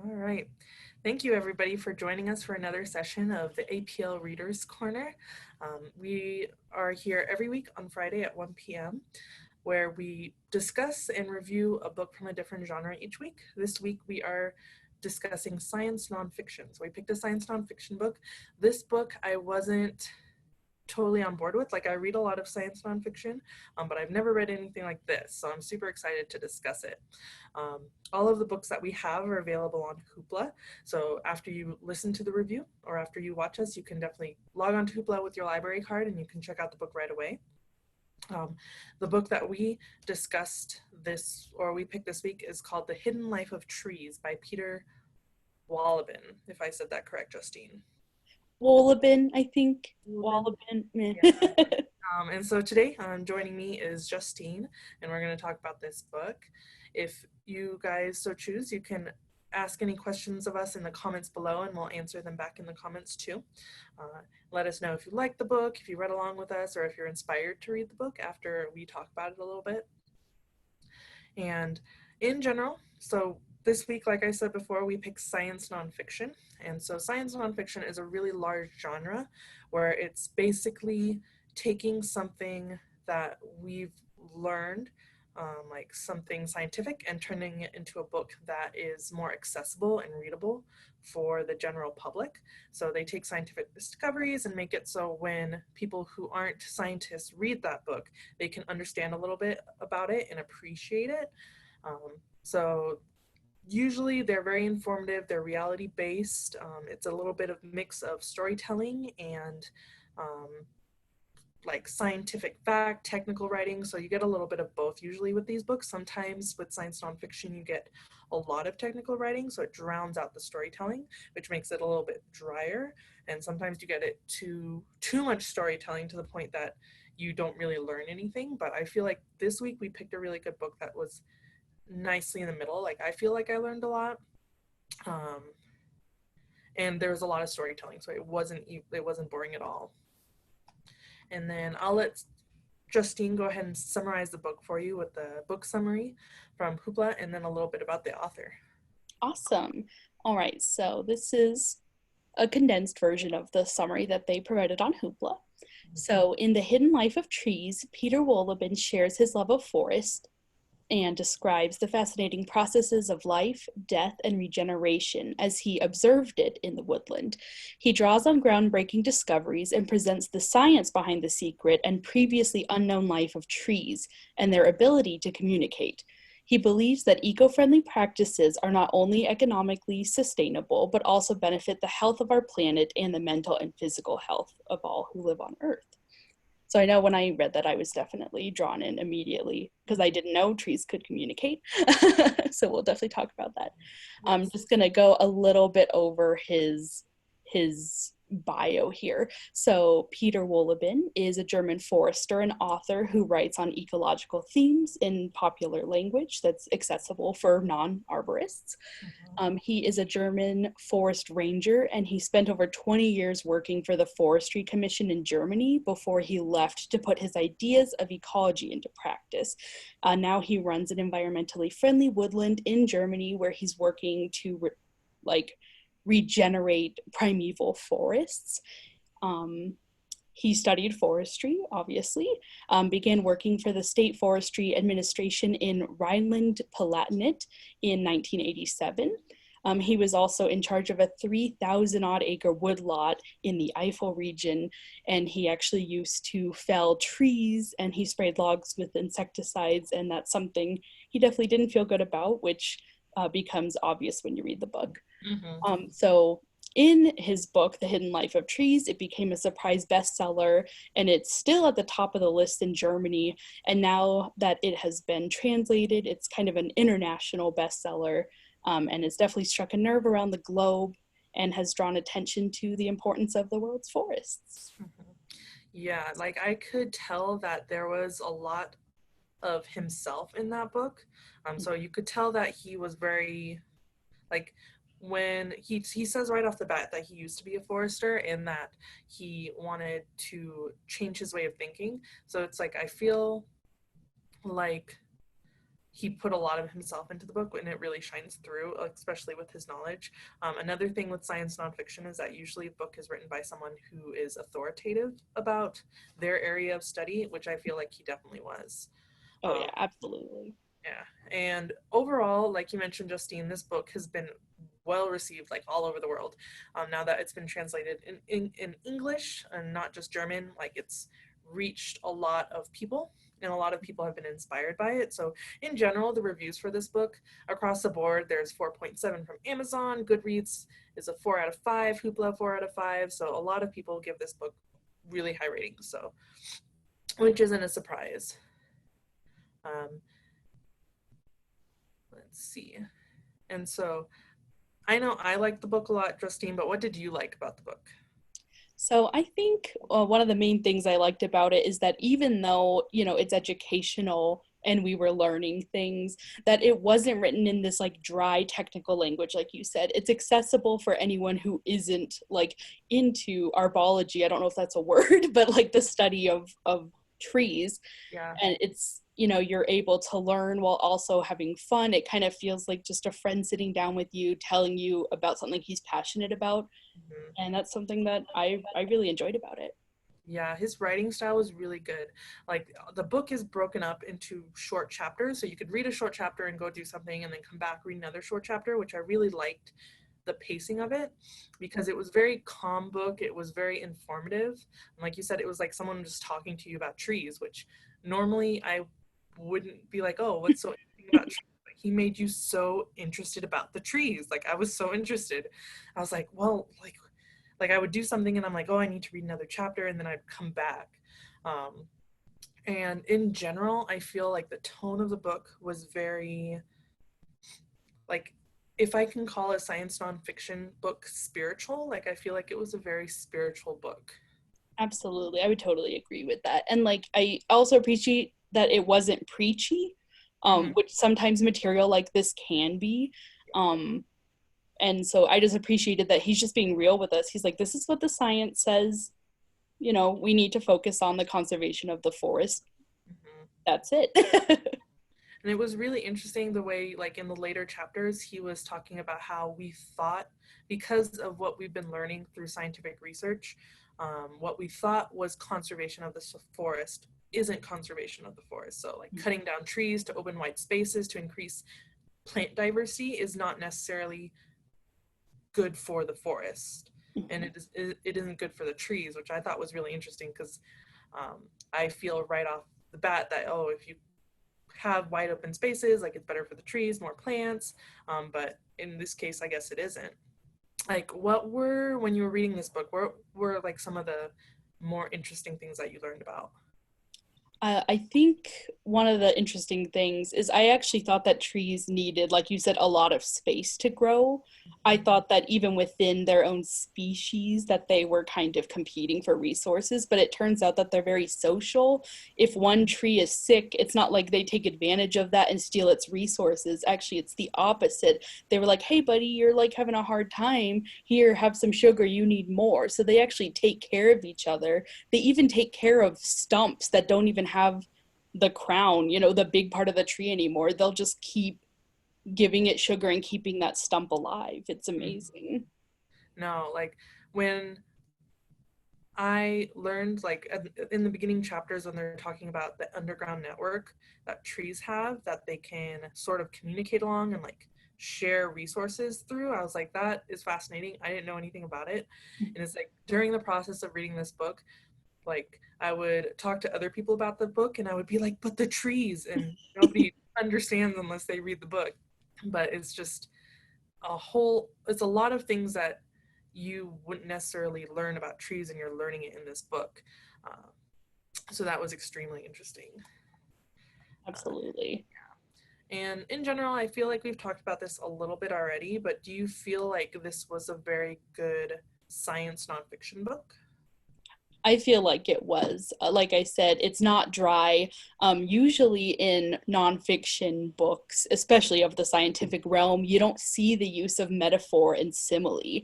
All right. Thank you, everybody, for joining us for another session of the APL Readers Corner. We are here every week on Friday at 1 p.m., where we discuss and review a book from a different genre each week. This week, we are discussing science nonfiction. So we picked a science nonfiction book. This book I wasn't totally on board with. Like, I read a lot of science nonfiction, but I've never read anything like this, so I'm super excited to discuss it. All of the books that we have are available on Hoopla, so after you listen to the review or after you watch us, you can definitely log on to Hoopla with your library card and you can check out the book right away. The book that we discussed we picked this week is called The Hidden Life of Trees by Peter Wohlleben, if I said that correct, Justine. Wohlleben, I think. Wohlleben. Yeah. And so today, joining me is Justine, and we're going to talk about this book. If you guys so choose, you can ask any questions of us in the comments below, and we'll answer them back in the comments too. Let us know if you like the book, if you read along with us, or if you're inspired to read the book after we talk about it a little bit. And in general, so this week, like I said before, we picked science nonfiction. And so science nonfiction is a really large genre where it's basically taking something that we've learned, like something scientific, and turning it into a book that is more accessible and readable for the general public. So they take scientific discoveries and make it so when people who aren't scientists read that book, they can understand a little bit about it and appreciate it. So usually they're very informative, they're reality-based. It's a little bit of mix of storytelling and like scientific fact, technical writing, so you get a little bit of both usually with these books. Sometimes with science nonfiction you get a lot of technical writing, so it drowns out the storytelling, which makes it a little bit drier, and sometimes you get it too much storytelling to the point that you don't really learn anything. But I feel like this week we picked a really good book that was nicely in the middle. Like, I feel like I learned a lot, and there was a lot of storytelling, so it wasn't boring at all. And then I'll let Justine go ahead and summarize the book for you with the book summary from Hoopla and then a little bit about the author. Awesome. All right, so this is a condensed version of the summary that they provided on Hoopla. So in The Hidden Life of Trees, Peter Wohlleben shares his love of forest and describes the fascinating processes of life, death, and regeneration as he observed it in the woodland. He draws on groundbreaking discoveries and presents the science behind the secret and previously unknown life of trees and their ability to communicate. He believes that eco-friendly practices are not only economically sustainable, but also benefit the health of our planet and the mental and physical health of all who live on Earth. So I know when I read that, I was definitely drawn in immediately because I didn't know trees could communicate. So we'll definitely talk about that. I'm just going to go a little bit over his bio here. So Peter Wohlleben is a German forester and author who writes on ecological themes in popular language that's accessible for non-arborists. He is a German forest ranger, and he spent over 20 years working for the Forestry Commission in Germany before he left to put his ideas of ecology into practice. Now he runs an environmentally friendly woodland in Germany where he's working to regenerate primeval forests. He studied forestry, obviously, began working for the State Forestry Administration in Rhineland-Palatinate in 1987. He was also in charge of a 3,000-odd acre woodlot in the Eifel region, and he actually used to fell trees, and he sprayed logs with insecticides, and that's something he definitely didn't feel good about, which becomes obvious when you read the book. So in his book, The Hidden Life of Trees, it became a surprise bestseller, and it's still at the top of the list in Germany. And now that it has been translated, it's kind of an international bestseller, and it's definitely struck a nerve around the globe and has drawn attention to the importance of the world's forests. Yeah, like I could tell that there was a lot of himself in that book. So you could tell that he was very, like, when he says right off the bat that he used to be a forester and that he wanted to change his way of thinking. So it's like, I feel like he put a lot of himself into the book, and it really shines through, especially with his knowledge. Another thing with science nonfiction is that usually a book is written by someone who is authoritative about their area of study, which I feel like he definitely was. Oh yeah, Um, absolutely. yeah. And overall, like you mentioned, Justine, this book has been well received like all over the world. Now that it's been translated in English and not just German, like it's reached a lot of people and a lot of people have been inspired by it. So in general, the reviews for this book across the board, there's 4.7 from Amazon, Goodreads is a 4 out of 5, Hoopla 4 out of 5. So a lot of people give this book really high ratings. So which isn't a surprise. Um, let's see. And so I know I like the book a lot, Justine, but what did you like about the book? So I think one of the main things I liked about it is that even though, it's educational and we were learning things, that it wasn't written in this like dry technical language, like you said. It's accessible for anyone who isn't like into arbology. I don't know if that's a word, but like the study of trees. Yeah. And it's, you're able to learn while also having fun. It kind of feels like just a friend sitting down with you, telling you about something he's passionate about, Mhm. and that's something that I really enjoyed about it. Yeah, his writing style was really good. Like the book is broken up into short chapters, so you could read a short chapter and go do something and then come back read another short chapter, which I really liked the pacing of it because it was very calm book. It was very informative. And like you said, it was like someone just talking to you about trees, which normally I wouldn't be like, oh, what's so interesting about trees? But he made you so interested about the trees. Like I was so interested. I was like, well, like I would do something and I'm like, oh, I need to read another chapter, and then I'd come back. Um, and in general, I feel like the tone of the book was very like if I can call a science nonfiction book spiritual, like I feel like it was a very spiritual book. Absolutely. I would totally agree with that. And like I also appreciate that it wasn't preachy, Mm-hmm. which sometimes material like this can be. Um, and so I just appreciated that he's just being real with us. He's like, this is what the science says. We need to focus on the conservation of the forest. Mm-hmm. That's it. And it was really interesting the way, like in the later chapters, he was talking about how we thought, because of what we've been learning through scientific research, what we thought was conservation of the forest isn't conservation of the forest. So, like cutting down trees to open white spaces to increase plant diversity is not necessarily good for the forest, and it isn't good for the trees, which I thought was really interesting because I feel right off the bat that, oh, if you have wide open spaces, like it's better for the trees, more plants. But in this case, I guess it isn't. Like, what were, when you were reading this book, what were like some of the more interesting things that you learned about? I think one of the interesting things is I actually thought that trees needed, like you said, a lot of space to grow. I thought that even within their own species that they were kind of competing for resources, but it turns out that they're very social. If one tree is sick, it's not like they take advantage of that and steal its resources. Actually, it's the opposite. They were like, "Hey buddy, you're like having a hard time. Here, have some sugar, you need more." So they actually take care of each other. They even take care of stumps that don't even have the crown, the big part of the tree anymore. They'll just keep giving it sugar and keeping that stump alive. It's amazing. No, like when I learned, like in the beginning chapters when they're talking about the underground network that trees have that they can sort of communicate along and like share resources through, I was like, that is fascinating. I didn't know anything about it. And it's like during the process of reading this book, like I would talk to other people about the book and I would be like, but the trees, and nobody understands unless they read the book. But it's just it's a lot of things that you wouldn't necessarily learn about trees, and you're learning it in this book. uh, so that was extremely interesting. uh, Absolutely. and in general, I feel like we've talked about this a little bit already, but do you feel like this was a very good science nonfiction book? I feel like it was. Like I said, it's not dry. Usually in nonfiction books, especially of the scientific realm, you don't see the use of metaphor and simile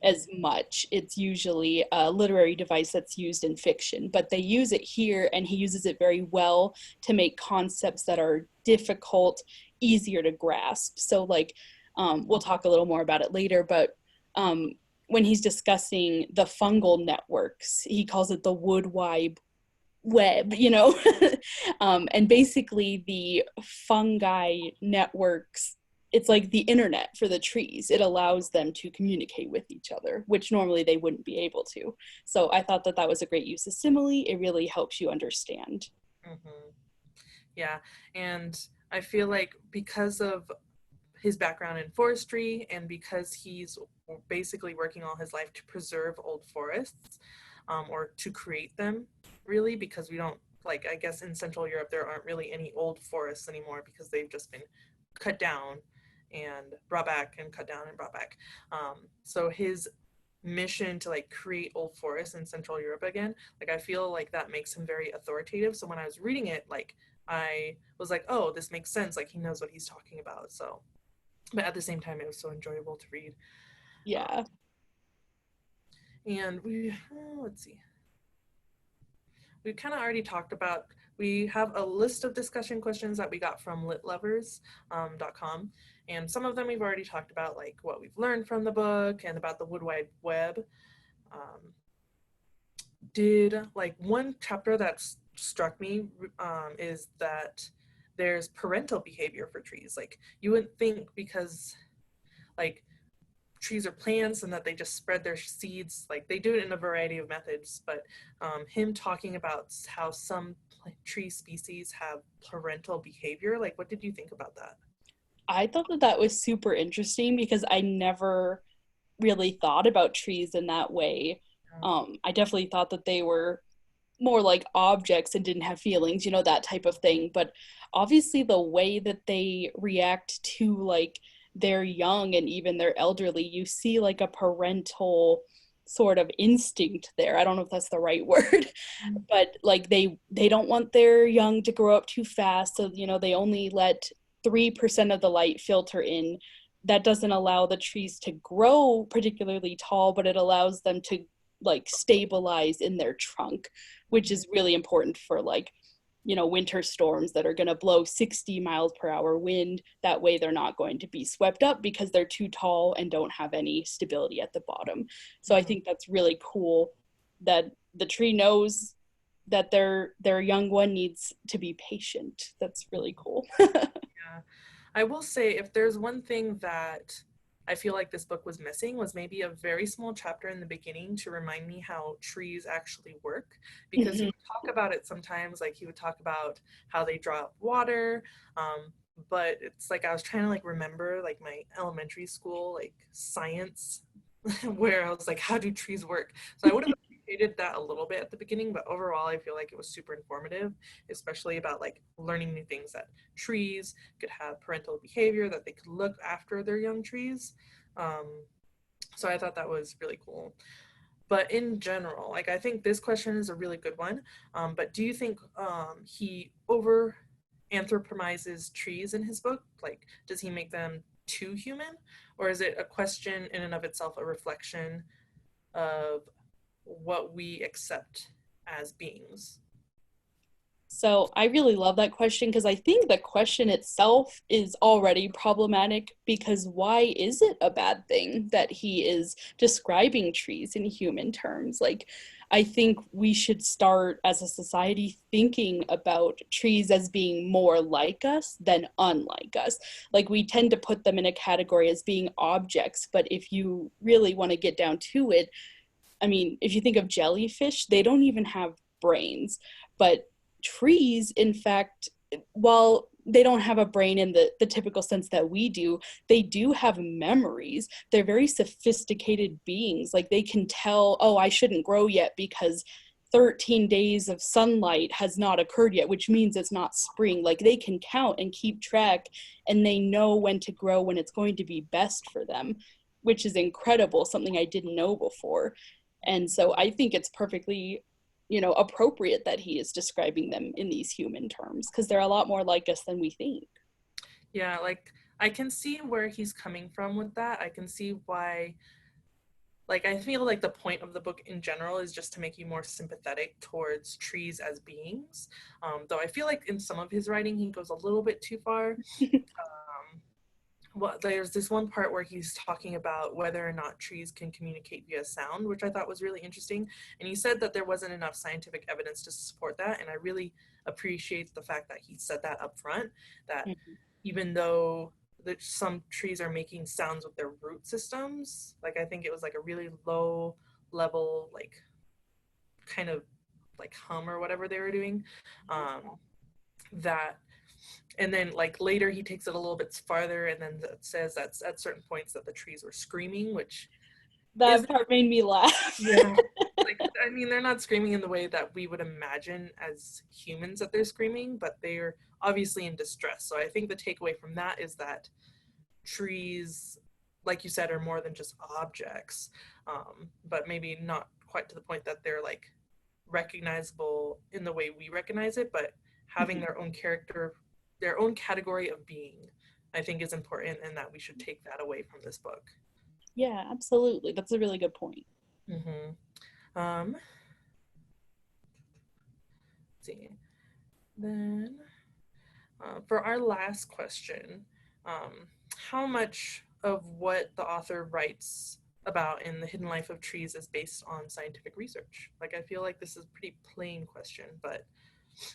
as much. It's usually a literary device that's used in fiction, but they use it here, and he uses it very well to make concepts that are difficult easier to grasp. So, like, we'll talk a little more about it later, but um, when he's discussing the fungal networks, he calls it the wood wide web, you know. And basically the fungi networks, it's like the internet for the trees. It allows them to communicate with each other, which normally they wouldn't be able to. So I thought that that was a great use of simile. It really helps you understand. Hmm. Yeah, and I feel like because of his background in forestry and because he's basically working all his life to preserve old forests, or to create them, really, because we don't, like, I guess in Central Europe there aren't really any old forests anymore because they've just been cut down and brought back and cut down and brought back. So his mission to like create old forests in Central Europe again, like I feel like that makes him very authoritative. So when I was reading it, like I was like, oh, this makes sense. Like he knows what he's talking about. So, but at the same time, it was so enjoyable to read. Um, Yeah. and we, let's see, we kind of already talked about, we have a list of discussion questions that we got from litlovers.com. And some of them we've already talked about, like what we've learned from the book and about the Wood Wide Web. Um, did like one chapter that struck me is that there's parental behavior for trees. Like you wouldn't think because like trees are plants and that they just spread their seeds, like they do it in a variety of methods, but him talking about how some tree species have parental behavior, like what did you think about that? I thought that that was super interesting because I never really thought about trees in that way. I definitely thought that they were more like objects and didn't have feelings, you know, that type of thing. But obviously, the way that they react to like their young and even their elderly, you see like a parental sort of instinct there. I don't know if that's the right word, but like they don't want their young to grow up too fast, so you know they only let 3% of the light filter in. That doesn't allow the trees to grow particularly tall, but it allows them to like stabilize in their trunk, which is really important for like, you know, winter storms that are going to blow 60 miles per hour wind. That way they're not going to be swept up because they're too tall and don't have any stability at the bottom. So I Mhm. think that's really cool that the tree knows that their young one needs to be patient. That's really cool. Yeah. I will say if there's one thing that I feel like this book was missing was maybe a very small chapter in the beginning to remind me how trees actually work, because he Mhm. would talk about it sometimes, like he would talk about how they draw up water, but it's like I was trying to like remember like my elementary school like science where I was like, how do trees work? So I would have appreciated that a little bit at the beginning, but overall I feel like it was super informative, especially about like learning new things, that trees could have parental behavior, that they could look after their young trees. Um, so I thought that was really cool. But in general, like I think this question is a really good one. But do you think he over anthropomizes trees in his book? Like, does he make them too human, or is it a question in and of itself, a reflection of what we accept as beings? So I really love that question because I think the question itself is already problematic, because why is it a bad thing that he is describing trees in human terms? Like, I think we should start as a society thinking about trees as being more like us than unlike us. Like, we tend to put them in a category as being objects, but if you really want to get down to it, I mean, if you think of jellyfish, they don't even have brains. But trees, in fact, while they don't have a brain in the typical sense that we do, they do have memories. They're very sophisticated beings. Like they can tell, oh, I shouldn't grow yet because 13 days of sunlight has not occurred yet, which means it's not spring. Like they can count and keep track, and they know when to grow, when it's going to be best for them, which is incredible, something I didn't know before. And so I think it's perfectly appropriate that he is describing them in these human terms, because they're a lot more like us than we think. Yeah, like I can see where he's coming from with that. I can see why, like, I feel like the point of the book in general is just to make you more sympathetic towards trees as beings. Though I feel like in some of his writing he goes a little bit too far. Well, there's this one part where he's talking about whether or not trees can communicate via sound, which I thought was really interesting. And he said that there wasn't enough scientific evidence to support that. And I really appreciate the fact that he said that up front, that even though some trees are making sounds with their root systems, like I think it was like a really low level, like kind of like hum or whatever they were doing, that and then like later he takes it a little bit farther and then says that at certain points that the trees were screaming, which That is, part made me laugh. yeah, like I mean they're not screaming in the way that we would imagine as humans that they're screaming, but they're obviously in distress. So I think the takeaway from that is that trees, like you said, are more than just objects, but maybe not quite to the point that they're like recognizable in the way we recognize it, but having their own character, their own category of being, I think is important, and that we should take that away from this book. Yeah, absolutely. That's a really good point. Let's see. Then for our last question, how much of what the author writes about in The Hidden Life of Trees is based on scientific research? Like, I feel like this is a pretty plain question, but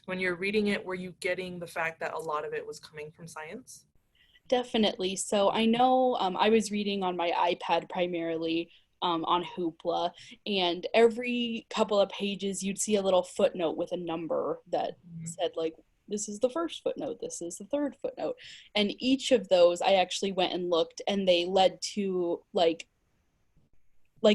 when you're reading it, were you getting the fact that a lot of it was coming from science? Definitely. So I know I was reading on my iPad primarily, on Hoopla, and every couple of pages you'd see a little footnote with a number that said, like, this is the first footnote, this is the third footnote. And each of those I actually went and looked, and they led to like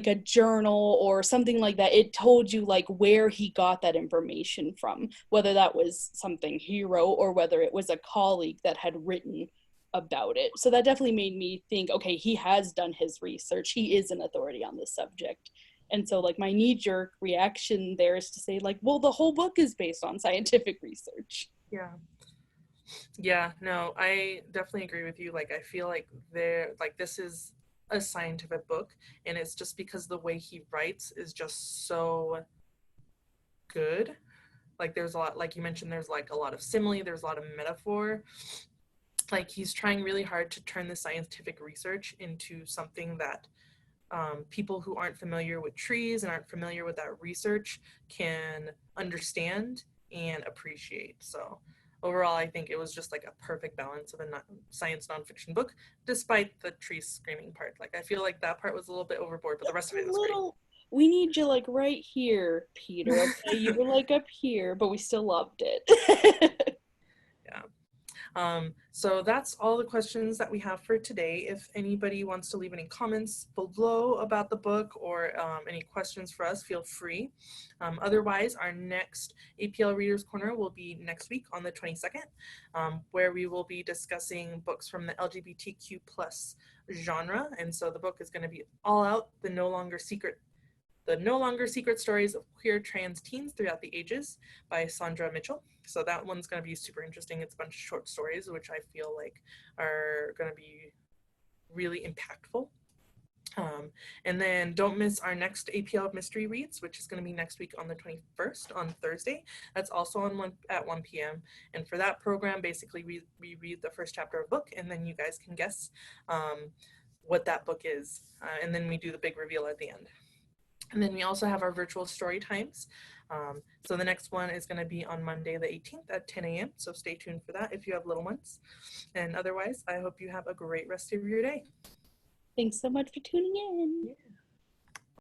a journal or something like that. It told you like where he got that information from, whether that was something he wrote or whether it was a colleague that had written about it. So that definitely made me think, okay, he has done his research. He is an authority on this subject. And so like my knee-jerk reaction there is to say like, well, the whole book is based on scientific research. Yeah. Yeah, no, I definitely agree with you. Like, I feel like this is a scientific book, and it's just because the way he writes is just so good. Like, there's a lot, like you mentioned, there's like a lot of simile, there's a lot of metaphor. Like, he's trying really hard to turn the scientific research into something that people who aren't familiar with trees and aren't familiar with that research can understand and appreciate. So overall, I think it was just like a perfect balance of a science nonfiction book, despite the trees screaming part. Like I feel like that part was a little bit overboard, but the rest of it was great. We need you like right here, Peter. Okay, you were like up here, but we still loved it. Yeah. So that's all the questions that we have for today. If anybody wants to leave any comments below about the book or any questions for us, feel free. Otherwise, our next APL Readers Corner will be next week on the 22nd, where we will be discussing books from the LGBTQ plus genre. And so the book is going to be all out, the No Longer Secret Stories of Queer Trans Teens Throughout the Ages by Sandra Mitchell. So that one's going to be super interesting. It's a bunch of short stories, which I feel like are going to be really impactful. And then don't miss our next APL Mystery Reads, which is going to be next week on the 21st on Thursday. That's also at 1 p.m. And for that program, basically we read the first chapter of a book, and then you guys can guess what that book is. And then we do the big reveal at the end. And then we also have our virtual story times. So the next one is going to be on Monday the 18th at 10 a.m. So stay tuned for that if you have little ones. And otherwise, I hope you have a great rest of your day. Thanks so much for tuning in.